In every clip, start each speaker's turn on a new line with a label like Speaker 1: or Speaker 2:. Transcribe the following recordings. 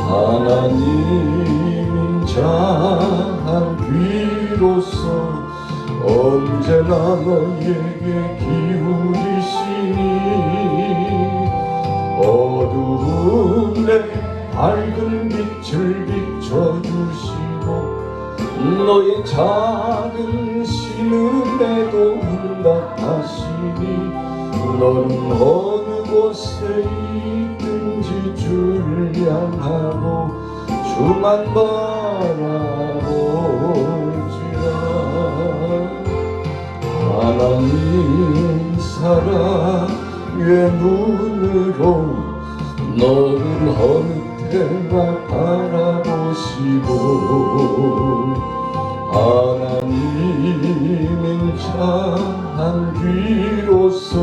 Speaker 1: 하나님 인자한 귀로서 언제나 너에게 기울이시니 어두움에 밝은 빛을 비춰주시고 너의 작은 신음에도 응답하시니 너는 어느 곳에 있든지 주를 향하고 주만 바라볼지라. 하나님 사랑의 눈으로 너를 어느 때나 바라보시고 하나님인 자한 귀로서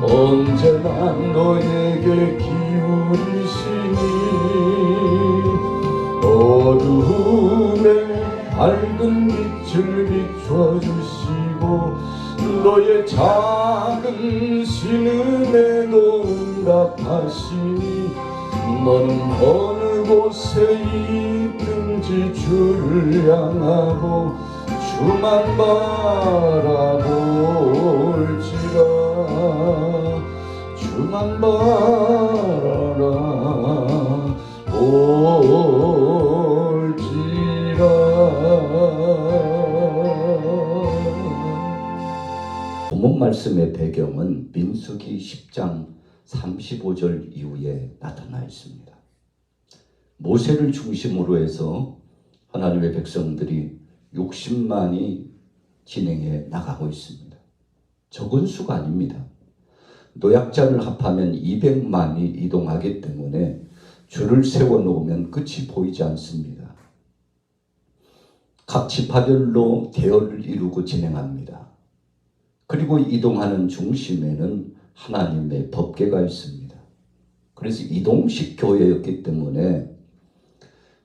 Speaker 1: 언제나 너에게 기울이시니 어두움에 밝은 빛을 비춰주시고 너의 작은 신음에도 응답하시니 너는 어느 곳에 있든지 주를 향하고 주만 바라볼지라. 주만 바라볼지라.
Speaker 2: 본문 말씀의 배경은 민수기 10장 35절 이후에 나타나 있습니다. 모세를 중심으로 해서 하나님의 백성들이 60만이 진행해 나가고 있습니다. 적은 수가 아닙니다. 노약자를 합하면 200만이 이동하기 때문에 줄을 세워놓으면 끝이 보이지 않습니다. 각 지파별로 대열을 이루고 진행합니다. 그리고 이동하는 중심에는 하나님의 법궤가 있습니다. 그래서 이동식 교회였기 때문에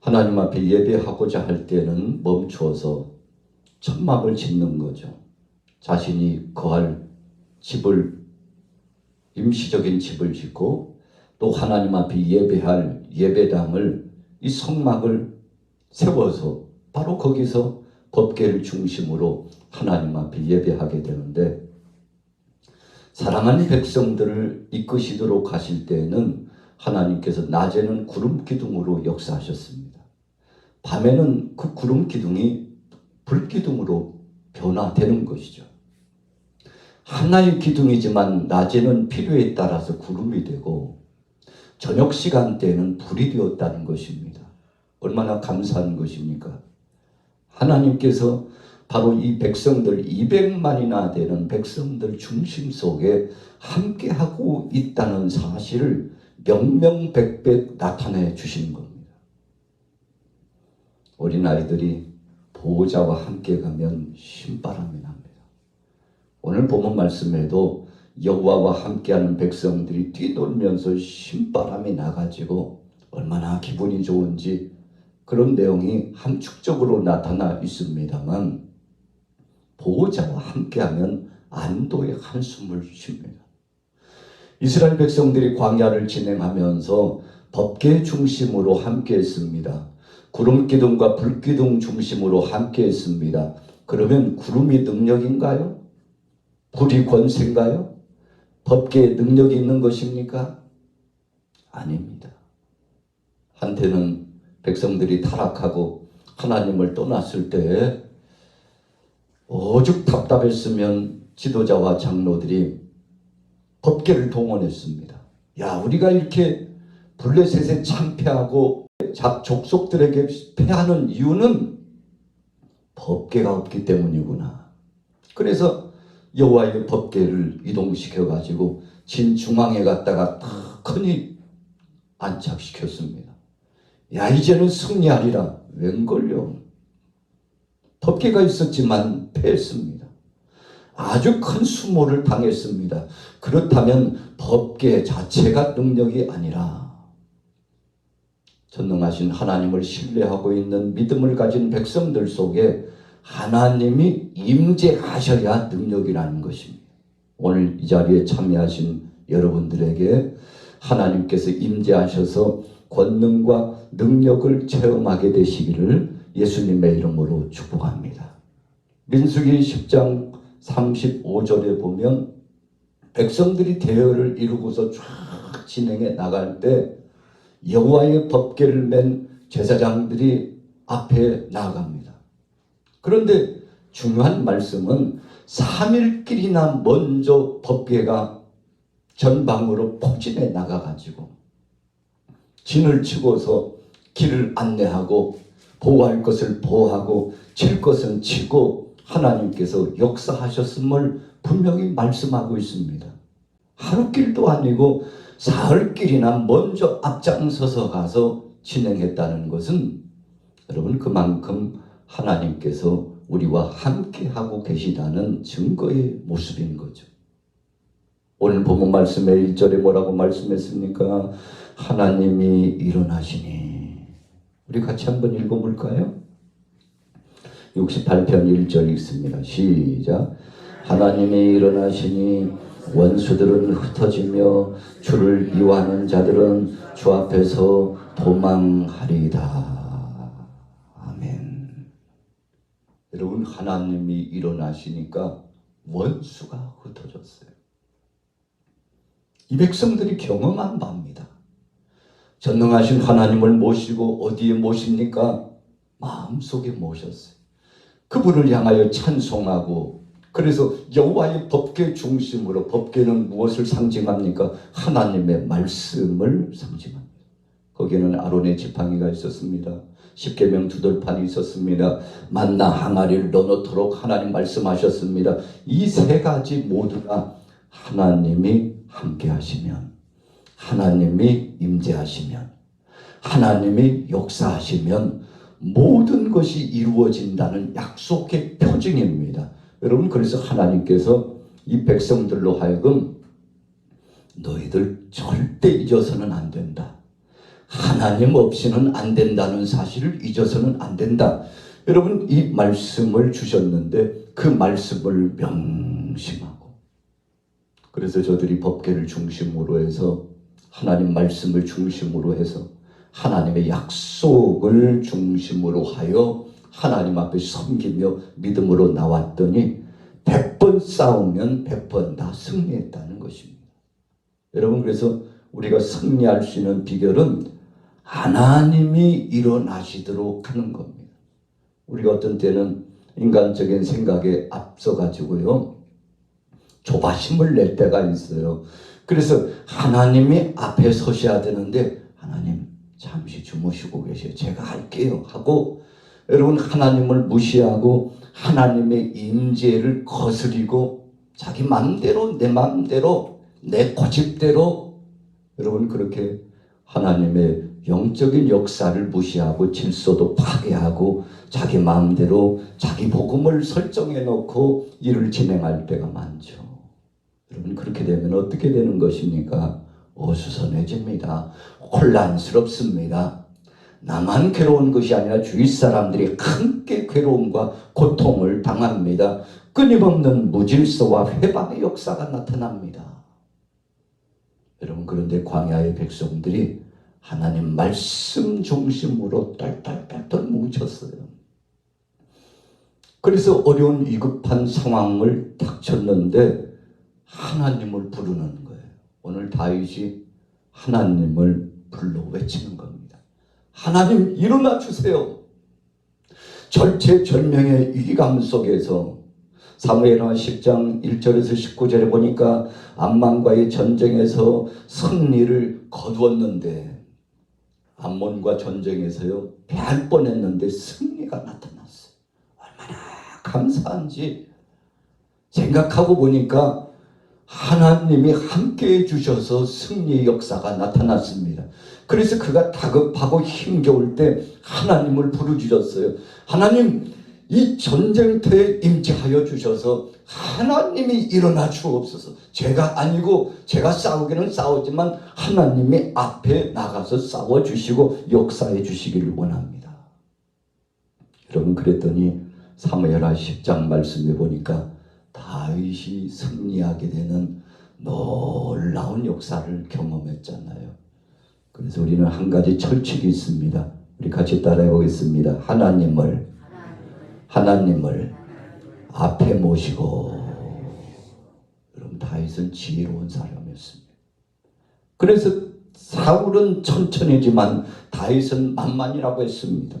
Speaker 2: 하나님 앞에 예배하고자 할 때는 멈추어서 천막을 짓는 거죠. 자신이 거할 집을, 임시적인 집을 짓고 또 하나님 앞에 예배할 예배당을, 이 성막을 세워서 바로 거기서 법궤를 중심으로 하나님 앞에 예배하게 되는데, 사랑하는 백성들을 이끄시도록 하실 때에는 하나님께서 낮에는 구름 기둥으로 역사하셨습니다. 밤에는 그 구름 기둥이 불 기둥으로 변화되는 것이죠. 하나의 기둥이지만 낮에는 필요에 따라서 구름이 되고 저녁 시간대에는 불이 되었다는 것입니다. 얼마나 감사한 것입니까? 하나님께서 바로 이 백성들, 200만이나 되는 백성들 중심 속에 함께하고 있다는 사실을 명명백백 나타내 주시는 겁니다. 어린아이들이 보호자와 함께 가면 신바람이 납니다. 오늘 본문 말씀에도 여호와와 함께하는 백성들이 뛰놀면서 신바람이 나가지고 얼마나 기분이 좋은지 그런 내용이 함축적으로 나타나 있습니다만, 보호자와 함께하면 안도의 한숨을 쉽니다. 이스라엘 백성들이 광야를 진행하면서 법궤 중심으로 함께했습니다. 구름 기둥과 불 기둥 중심으로 함께했습니다. 그러면 구름이 능력인가요? 불이 권세인가요? 법궤에 능력이 있는 것입니까? 아닙니다. 한때는 백성들이 타락하고 하나님을 떠났을 때 오죽 답답했으면 지도자와 장로들이 법궤를 동원했습니다. 야, 우리가 이렇게 블레셋에 참패하고 족속들에게 패하는 이유는 법궤가 없기 때문이구나. 그래서 여호와의 법궤를 이동시켜 가지고 진중앙에 갖다가 크니 안착시켰습니다. 야, 이제는 승리하리라. 웬걸요? 법궤가 있었지만 패했습니다. 아주 큰 수모를 당했습니다. 그렇다면 법궤 자체가 능력이 아니라 전능하신 하나님을 신뢰하고 있는 믿음을 가진 백성들 속에 하나님이 임재하셔야 능력이라는 것입니다. 오늘 이 자리에 참여하신 여러분들에게 하나님께서 임재하셔서 권능과 능력을 체험하게 되시기를 예수님의 이름으로 축복합니다. 민수기 10장 35절에 보면 백성들이 대열을 이루고서 쫙 진행해 나갈 때 여호와의 법궤를 맨 제사장들이 앞에 나아갑니다. 그런데 중요한 말씀은 3일길이나 먼저 법궤가 전방으로 포진해 나가가지고 진을 치고서 길을 안내하고 보호할 것을 보호하고 칠 것은 치고 하나님께서 역사하셨음을 분명히 말씀하고 있습니다. 하루길도 아니고 사흘길이나 먼저 앞장서서 가서 진행했다는 것은 여러분 그만큼 하나님께서 우리와 함께하고 계시다는 증거의 모습인 거죠. 오늘 본문 말씀의 1절에 뭐라고 말씀했습니까? 하나님이 일어나시니. 우리 같이 한번 읽어볼까요? 68편 1절 읽습니다. 시작. 하나님이 일어나시니 원수들은 흩어지며 주를 미워하는 자들은 주 앞에서 도망하리이다. 아멘. 여러분 하나님이 일어나시니까 원수가 흩어졌어요. 이 백성들이 경험한 바입니다. 전능하신 하나님을 모시고 어디에 모십니까? 마음속에 모셨어요. 그분을 향하여 찬송하고 그래서 여호와의 법궤 중심으로 법궤는 무엇을 상징합니까? 하나님의 말씀을 상징합니다. 거기에는 아론의 지팡이가 있었습니다. 십계명 두들판이 있었습니다. 만나 항아리를 넣어놓도록 하나님 말씀하셨습니다. 이 세 가지 모두가 하나님이 함께 하시면, 하나님이 임재하시면, 하나님이 역사하시면 모든 것이 이루어진다는 약속의 표징입니다. 여러분 그래서 하나님께서 이 백성들로 하여금 너희들 절대 잊어서는 안 된다. 하나님 없이는 안 된다는 사실을 잊어서는 안 된다. 여러분 이 말씀을 주셨는데 그 말씀을 명심하고 그래서 저들이 법궤를 중심으로 해서 하나님 말씀을 중심으로 해서 하나님의 약속을 중심으로 하여 하나님 앞에 섬기며 믿음으로 나왔더니 100번 싸우면 100번 다 승리했다는 것입니다. 여러분 그래서 우리가 승리할 수 있는 비결은 하나님이 일어나시도록 하는 겁니다. 우리가 어떤 때는 인간적인 생각에 앞서가지고요 조바심을 낼 때가 있어요. 그래서 하나님이 앞에 서셔야 되는데 하나님 잠시 주무시고 계세요. 제가 할게요 하고 여러분 하나님을 무시하고 하나님의 임재를 거스리고 자기 마음대로 내 마음대로 내 고집대로 여러분 그렇게 하나님의 영적인 역사를 무시하고 질서도 파괴하고 자기 마음대로 자기 복음을 설정해 놓고 일을 진행할 때가 많죠. 여러분 그렇게 되면 어떻게 되는 것입니까? 어수선해집니다. 혼란스럽습니다. 나만 괴로운 것이 아니라 주위 사람들이 함께 괴로움과 고통을 당합니다. 끊임없는 무질서와 회방의 역사가 나타납니다. 여러분 그런데 광야의 백성들이 하나님 말씀 중심으로 똘똘똘똘 뭉쳤어요. 그래서 어려운 위급한 상황을 닥쳤는데 하나님을 부르는 거예요. 오늘 다윗이 하나님을 불러 외치는 겁니다. 하나님 일어나 주세요. 절체절명의 위기감 속에서 사무엘하 10장 1절에서 19절에 보니까 암몬과의 전쟁에서 승리를 거두었는데 암몬과 전쟁에서요 패할 뻔했는데 승리가 나타났어요. 얼마나 감사한지 생각하고 보니까 하나님이 함께해 주셔서 승리의 역사가 나타났습니다. 그래서 그가 다급하고 힘겨울 때 하나님을 부르짖었어요. 하나님 이 전쟁터에 임재하여 주셔서 하나님이 일어나 주옵소서. 제가 아니고 제가 싸우기는 싸우지만 하나님이 앞에 나가서 싸워주시고 역사해 주시기를 원합니다. 여러분 그랬더니 사무엘하 10장 말씀해 보니까 다윗이 승리하게 되는 놀라운 역사를 경험했잖아요. 그래서 우리는 한 가지 철칙이 있습니다. 우리 같이 따라해 보겠습니다. 하나님을 앞에 모시고. 여러분, 다윗은 지혜로운 사람이었습니다. 그래서 사울은 천천히지만 다윗은 만만이라고 했습니다.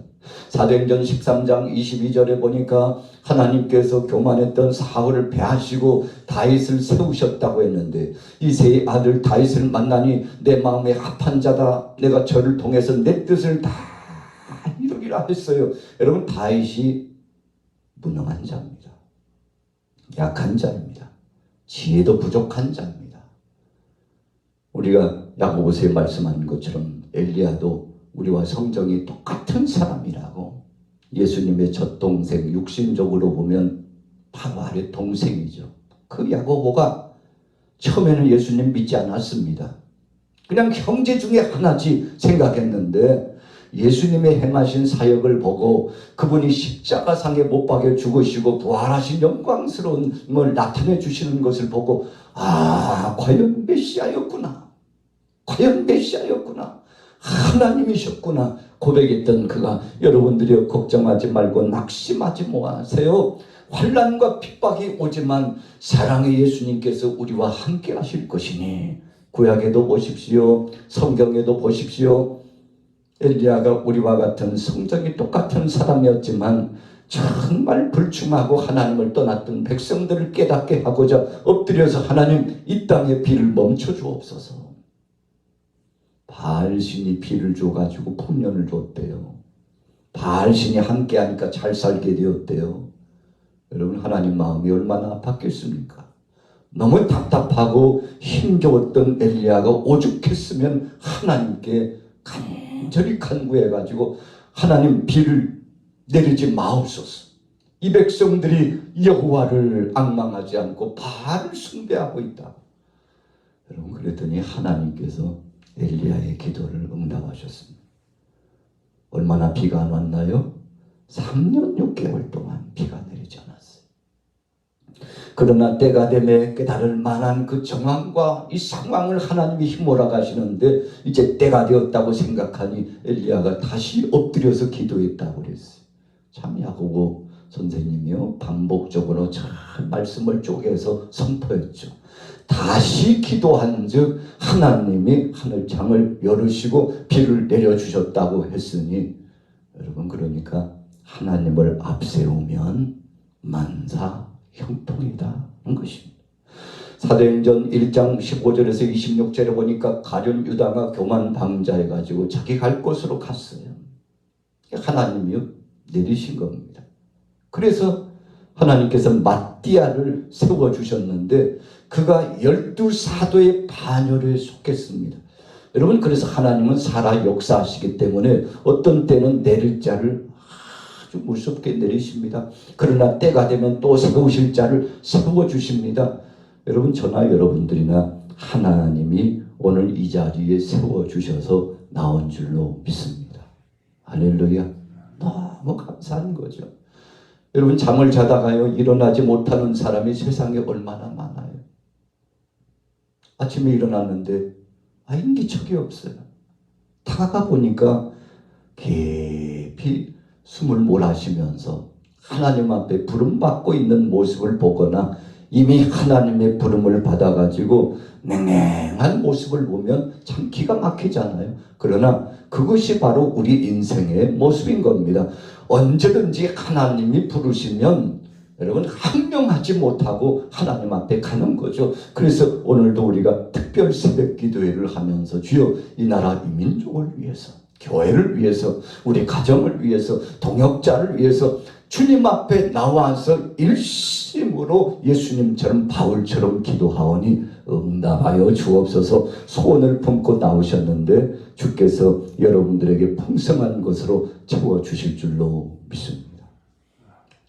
Speaker 2: 사도행전 13장 22절에 보니까 하나님께서 교만했던 사울을 배하시고 다윗을 세우셨다고 했는데, 이 세 아들 다윗을 만나니 내 마음에 합한 자다, 내가 저를 통해서 내 뜻을 다 이루리라 했어요. 여러분, 다윗이 무능한 자입니다. 약한 자입니다. 지혜도 부족한 자입니다. 우리가 야고보서에 말씀한 것처럼 엘리야도 우리와 성정이 똑같은 사람이라고. 예수님의 젖동생, 육신적으로 보면 바로 아래 동생이죠. 그 야고보가 처음에는 예수님 믿지 않았습니다. 그냥 형제 중에 하나지 생각했는데, 예수님의 행하신 사역을 보고 그분이 십자가상에 못 박여 죽으시고 부활하신 영광스러움을 나타내 주시는 것을 보고, 아, 과연 메시아였구나, 과연 메시아였구나, 하나님이셨구나 고백했던 그가, 여러분들이 걱정하지 말고 낙심하지 마세요. 환난과 핍박이 오지만 사랑의 예수님께서 우리와 함께 하실 것이니, 구약에도 보십시오, 성경에도 보십시오. 엘리야가 우리와 같은 성정이 똑같은 사람이었지만 정말 불충하고 하나님을 떠났던 백성들을 깨닫게 하고자 엎드려서 하나님, 이 땅에 비를 멈춰 주옵소서. 바알신이 비를 줘가지고 풍년을 줬대요. 바알신이 함께하니까 잘 살게 되었대요. 여러분, 하나님 마음이 얼마나 아팠겠습니까? 너무 답답하고 힘겨웠던 엘리야가 오죽했으면 하나님께 간절히 간구해가지고, 하나님 비를 내리지 마옵소서. 이 백성들이 여호와를 앙망하지 않고 바알을 숭배하고 있다. 여러분, 그랬더니 하나님께서 엘리야의 기도를 응답하셨습니다. 얼마나 비가 안 왔나요? 3년 6개월 동안 비가 내리지 않았어요. 그러나 때가 되매 깨달을 만한 그 정황과 이 상황을 하나님이 힘몰아 가시는데, 이제 때가 되었다고 생각하니 엘리야가 다시 엎드려서 기도했다고 그랬어요. 참 야고보 선생님이요, 반복적으로 잘 말씀을 쪼개서 선포했죠. 다시 기도한 즉 하나님이 하늘창을 열으시고 비를 내려주셨다고 했으니, 여러분, 그러니까 하나님을 앞세우면 만사 형통이다 는 것입니다. 사도행전 1장 15절에서 26절에 보니까 가룟 유다가 교만 방자해가지고 자기 갈 곳으로 갔어요. 하나님이 내리신 겁니다. 그래서 하나님께서 마띠아를 세워주셨는데 그가 12사도의 반열에 속했습니다. 여러분, 그래서 하나님은 살아 역사하시기 때문에 어떤 때는 내릴 자를 아주 무섭게 내리십니다. 그러나 때가 되면 또 세우실 자를 세워주십니다. 여러분, 저나 여러분들이나 하나님이 오늘 이 자리에 세워주셔서 나온 줄로 믿습니다. 할렐루야. 너무 감사한 거죠. 여러분, 잠을 자다가요 일어나지 못하는 사람이 세상에 얼마나 많아요. 아침에 일어났는데 인기척이 없어요. 다가가 보니까 깊이 숨을 몰아쉬면서 하나님 앞에 부름받고 있는 모습을 보거나 이미 하나님의 부름을 받아가지고 냉랭한 모습을 보면 참 기가 막히잖아요. 그러나 그것이 바로 우리 인생의 모습인 겁니다. 언제든지 하나님이 부르시면 여러분 항명하지 못하고 하나님 앞에 가는 거죠. 그래서 오늘도 우리가 특별 새벽 기도회를 하면서 주여 이 나라 이 민족을 위해서, 교회를 위해서, 우리 가정을 위해서, 동역자를 위해서 주님 앞에 나와서 일심으로 예수님처럼 바울처럼 기도하오니 응답하여 주옵소서. 소원을 품고 나오셨는데 주께서 여러분들에게 풍성한 것으로 채워주실 줄로 믿습니다.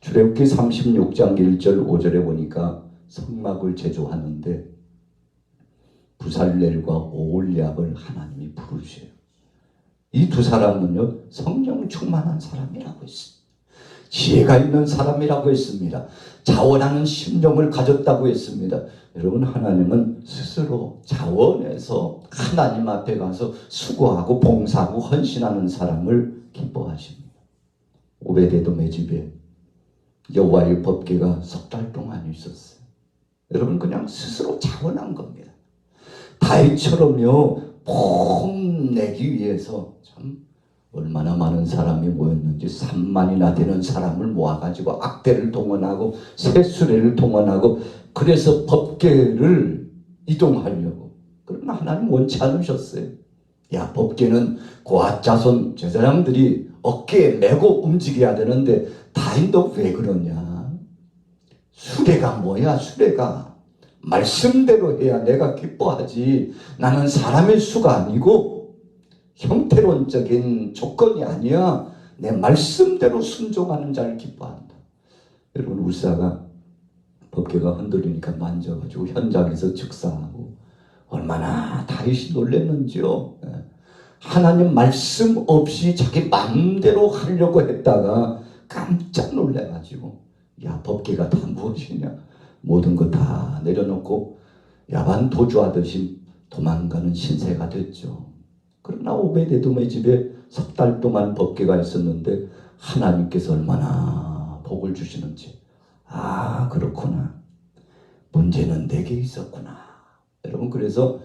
Speaker 2: 출애굽기 36장 1절 5절에 보니까 성막을 제조하는데 부살렐과 오홀리압을 하나님이 부르셔요. 이 두 사람은요 성령 충만한 사람이라고 했습니다. 지혜가 있는 사람이라고 했습니다. 자원하는 심령을 가졌다고 했습니다. 여러분, 하나님은 스스로 자원해서 하나님 앞에 가서 수고하고 봉사하고 헌신하는 사람을 기뻐하십니다. 오베데돔의 집에 여호와의 법궤가 석 달 동안 있었어요. 여러분, 그냥 스스로 자원한 겁니다. 다윗처럼요, 폼내기 위해서 참 얼마나 많은 사람이 모였는지 3만이나 되는 사람을 모아가지고 악대를 동원하고 새수레를 동원하고 그래서 법궤를 이동하려고. 그러나 하나님 원치 않으셨어요. 야, 법궤는 고앗 자손 저 사람들이 어깨에 메고 움직여야 되는데 다윗 너 왜 그러냐? 수레가 뭐야? 수레가 말씀대로 해야 내가 기뻐하지. 나는 사람의 수가 아니고 형태론적인 조건이 아니야. 내 말씀대로 순종하는 자를 기뻐한다. 여러분, 울사가 법궤가 흔들리니까 만져가지고 현장에서 즉사하고 얼마나 다윗이 놀랐는지요. 하나님 말씀 없이 자기 마음대로 하려고 했다가 깜짝 놀래가지고, 야, 법궤가 다 무엇이냐? 모든 거 다 내려놓고 야반 도주하듯이 도망가는 신세가 됐죠. 그러나 오베데돔의 집에 석 달 동안 법궤가 있었는데 하나님께서 얼마나 복을 주시는지. 아, 그렇구나. 문제는 내게 있었구나. 여러분, 그래서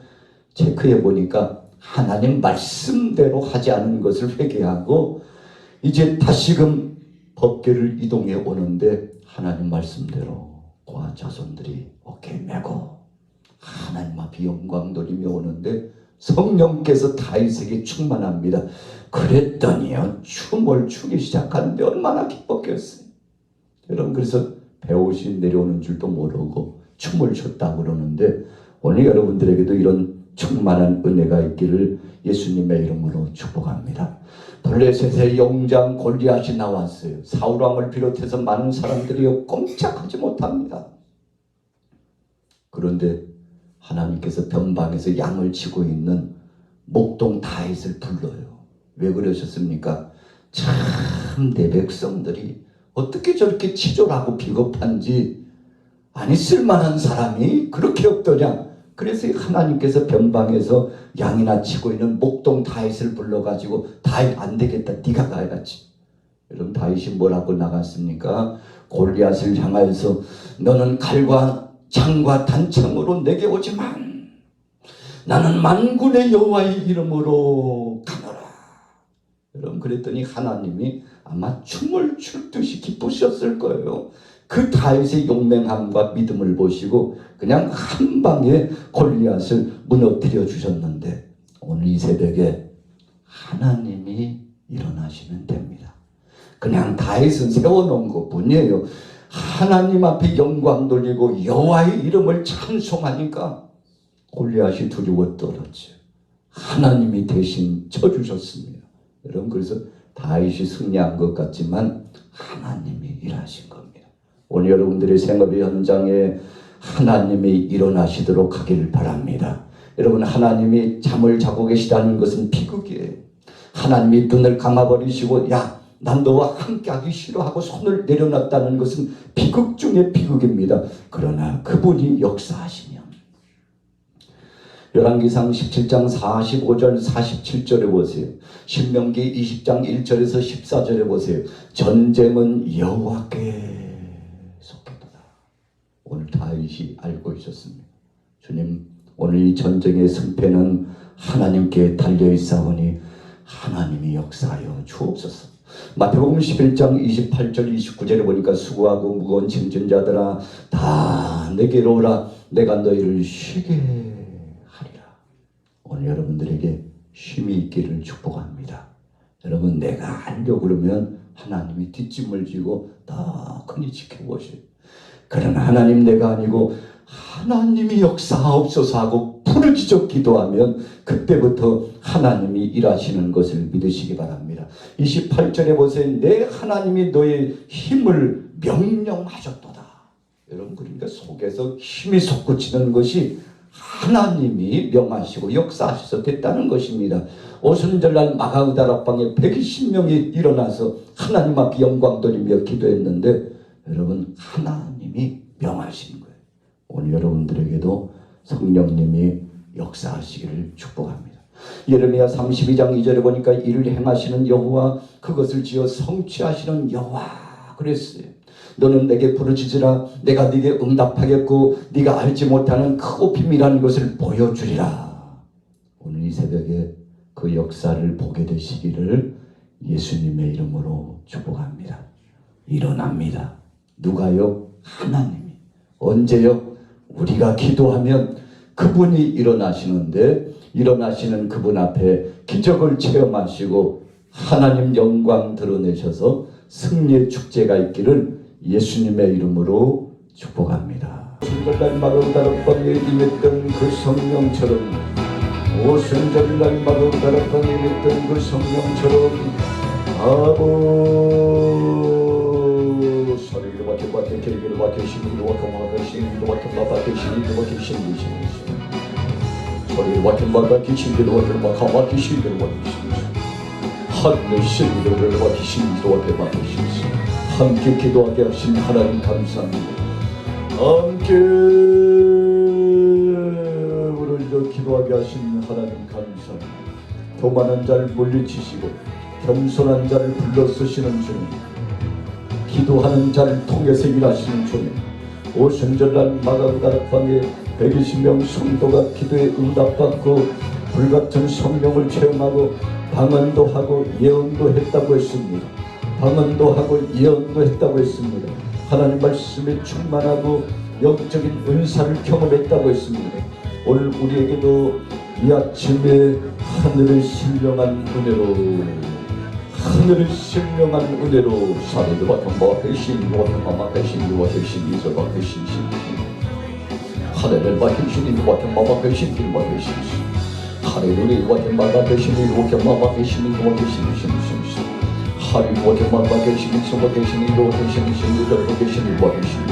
Speaker 2: 체크해 보니까 하나님 말씀대로 하지 않은 것을 회개하고 이제 다시금 법궤를 이동해 오는데 하나님 말씀대로 고아 자손들이 어깨에 메고 하나님 앞에 영광 돌리며 오는데 성령께서 다윗에게 충만합니다. 그랬더니요, 춤을 추기 시작하는데 얼마나 기뻤겠어요. 여러분, 그래서 배옷이 내려오는 줄도 모르고 춤을 췄다고 그러는데 오늘 여러분들에게도 이런 충만한 은혜가 있기를 예수님의 이름으로 축복합니다. 블레셋의 영장 골리앗이 나왔어요. 사울왕을 비롯해서 많은 사람들이 꼼짝하지 못합니다. 그런데 하나님께서 변방에서 양을 치고 있는 목동 다윗을 불러요. 왜 그러셨습니까? 참 내 백성들이 어떻게 저렇게 치졸하고 비겁한지, 아니 쓸만한 사람이 그렇게 없더냐. 그래서 하나님께서 변방에서 양이나 치고 있는 목동 다윗을 불러가지고 다윗 안 되겠다, 네가 가야지. 여러분, 다윗이 뭐라고 나갔습니까? 골리앗을 향하여서 너는 칼과 창과 단창으로 내게 오지만 나는 만군의 여호와의 이름으로 가노라. 여러분, 그랬더니 하나님이 아마 춤을 출 듯이 기쁘셨을 거예요. 그 다윗의 용맹함과 믿음을 보시고 그냥 한 방에 골리앗을 무너뜨려 주셨는데 오늘 이 새벽에 하나님이 일어나시면 됩니다. 그냥 다윗은 세워놓은 것뿐이에요. 하나님 앞에 영광 돌리고 여호와의 이름을 찬송하니까 골리앗이 두려워 떨었죠. 하나님이 대신 쳐주셨습니다. 여러분, 그래서 다윗이 승리한 것 같지만 하나님이 일하신 겁니다. 오늘 여러분들의 생업의 현장에 하나님이 일어나시도록 하기를 바랍니다. 여러분, 하나님이 잠을 자고 계시다는 것은 비극이에요. 하나님이 눈을 감아버리시고 야, 난 너와 함께하기 싫어하고 손을 내려놨다는 것은 비극 중의 비극입니다. 그러나 그분이 역사하시면 열왕기상 17장 45절 47절에 보세요. 신명기 20장 1절에서 14절에 보세요. 전쟁은 여호와께 속했도다. 오늘 다윗이 알고 있었습니다. 주님, 오늘 이 전쟁의 승패는 하나님께 달려있사오니 하나님이 역사하여 주옵소서. 마태복음 11장 28절 29절에 보니까 수고하고 무거운 짐진 자들아 다 내게로 오라. 내가 너희를 쉬게 하리라. 오늘 여러분들에게 쉼이 있기를 축복합니다. 여러분, 내가 하려고 그러면 하나님이 뒷짐을 지고 더 크니 지켜보세요. 그러나 하나님 내가 아니고 하나님이 역사하옵소서 하고 부르짖어 기도하면 그때부터 하나님이 일하시는 것을 믿으시기 바랍니다. 28절에 보세요. 내 하나님이 너의 힘을 명령하셨도다. 여러분, 그러니까 속에서 힘이 솟구치는 것이 하나님이 명하시고 역사하셔서 됐다는 것입니다. 오순절날 마가의다 락방에 120명이 일어나서 하나님 앞에 영광 돌리며 기도했는데 여러분 하나님이 명하신 거예요. 오늘 여러분들에게도 성령님이 역사하시기를 축복합니다. 예레미야 32장 2절에 보니까 이를 행하시는 여호와 그것을 지어 성취하시는 여호와 그랬어요. 너는 내게 부르짖으라 내가 네게 응답하겠고 네가 알지 못하는 크고 비밀한 것을 보여주리라. 오늘 이 새벽에 그 역사를 보게 되시기를 예수님의 이름으로 축복합니다. 일어납니다. 누가요? 하나님이. 언제요? 우리가 기도하면 그분이 일어나시는데 일어나시는 그분 앞에 기적을 체험하시고 하나님 영광 드러내셔서 승리의 축제가 있기를 예수님의 이름으로 축복합니다. 오순절날 다락방에 임했던 그 성령처럼 오순절날 다락방에 임했던 그 성령처럼 아보 소리를 밖에 길기를 밖에 신기를 밖에 신기를 밖에 신기를 밖에 신기를 소리를 밖에 신기를 밖에 신기를 하늘의 신기를 밖에 신기를 밖에 신기를 함께 기도하게 하신 하나님 감사합니다. 함께 우리를 기도하게 하신 하나님 감사합니다. 교만한 자를 물리치시고 겸손한 자를 불러 쓰시는 주님, 기도하는 자를 통해서 일하시는 주님, 오순절날 마가다락방에 120명 성도가 기도에 응답받고 불같은 성령을 체험하고 방언도 하고 예언도 했다고 했습니다. 방언도 하고 예언도 했다고 했습니다. 하나님 말씀에 충만하고 영적인 은사를 경험했다고 했습니다. 오늘 우리에게도 이 아침에 하늘의 신령한 은혜로 사례들과 경보와 배신과 경마와 배신과 배신이서와 배신 하늘을 박히시니와 경마와 배신과 배신 하늘을 경마와 배신과 경마와 배신과 배신 하리와 경마와 배신과 배신과 배신과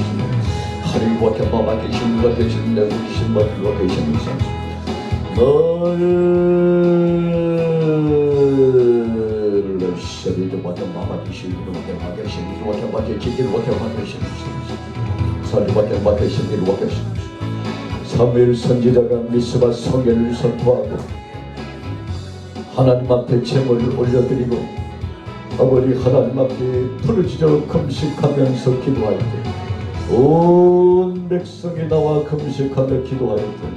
Speaker 2: 하리와 경마와 배신과 배신과 너를 세리와 경마와 배신과 배신 사무엘 선지자가 미스바 성회를 선포하고 하나님 앞에 제물을 올려드리고 아버지 하나님 앞에 부르짖어 금식하면서 기도할 때 온 백성이 나와 금식하며 기도할 때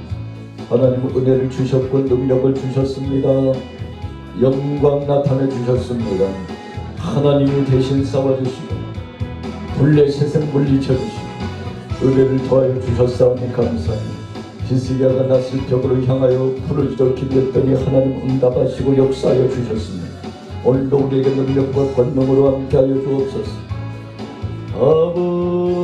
Speaker 2: 하나님은 은혜를 주셨고 능력을 주셨습니다. 영광 나타내 주셨습니다. 하나님이 대신 싸워주시고 블레셋을 물리쳐 주시고 은혜를 더하여 주셨사오니 감사합니다. 히스기야가 낯을 벽으로 향하여 부르짖어 기도했더니 하나님 응답하시고 역사하여 주셨습니다. 오늘도 우리에게 능력과 권능으로 함께하여 주옵소서. 아버지